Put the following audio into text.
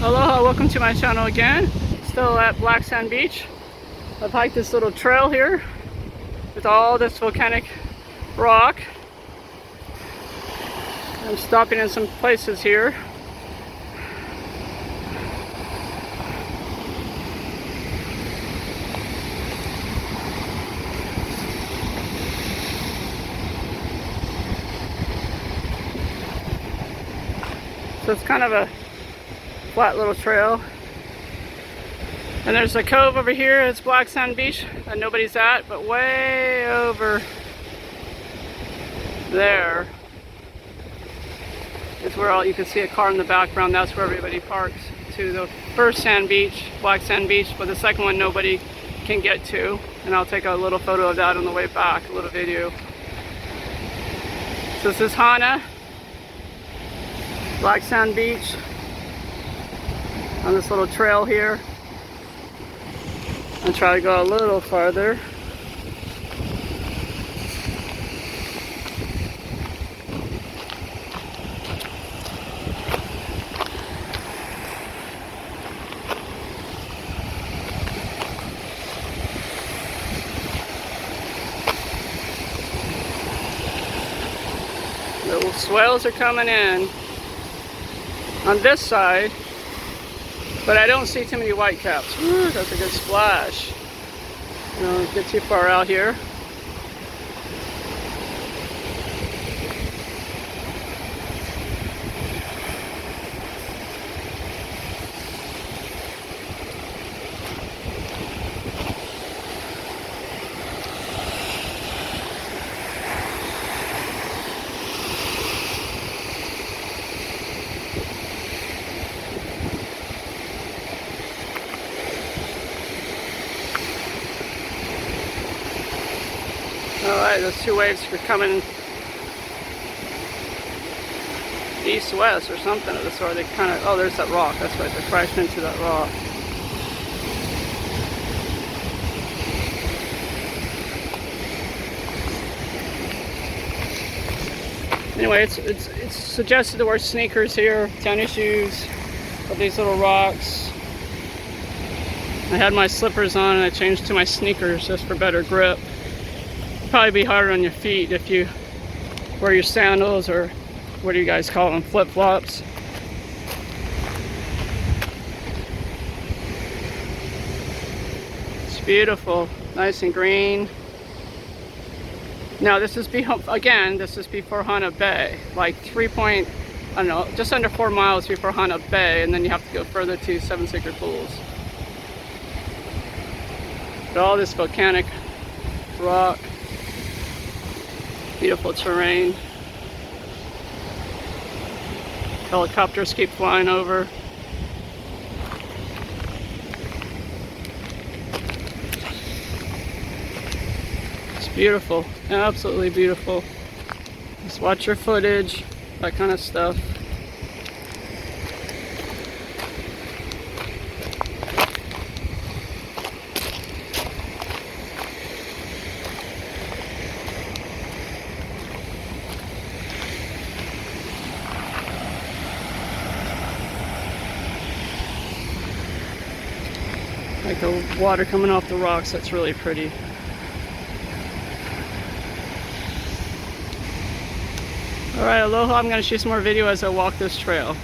Aloha, welcome to my channel again. Still at Black Sand Beach. I've hiked this little trail here with all this volcanic rock. I'm stopping in some places here. So it's kind of a flat little trail. And there's a cove over here, it's Black Sand Beach that nobody's at, but way over there is where you can see a car in the background. That's where everybody parks to the first sand beach, Black Sand Beach, but the second one nobody can get to. And I'll take a little photo of that on the way back, a little video. So this is Hana, Black Sand Beach, on this little trail here. I'll try to go a little farther. Little swells are coming in on this side, but I don't see too many whitecaps. Ooh, that's a good splash. Don't get too far out here. Alright, those two waves are coming east-west or something of the sort. They kind of, oh, there's that rock. That's right, they're crashing into that rock. Anyway, it's suggested to wear sneakers here, tennis shoes, with these little rocks. I had my slippers on and I changed to my sneakers just for better grip. Probably be harder on your feet if you wear your sandals, or what do you guys call them, flip-flops. It's beautiful, nice and green. Now this is this is before Hana Bay, like I don't know, just under 4 miles before Hana Bay, and then you have to go further to Seven Sacred Pools. But all this volcanic rock. Beautiful terrain. Helicopters keep flying over. It's beautiful, absolutely beautiful. Just watch your footage, that kind of stuff. Like the water coming off the rocks, that's really pretty. Alright, aloha, I'm going to shoot some more video as I walk this trail.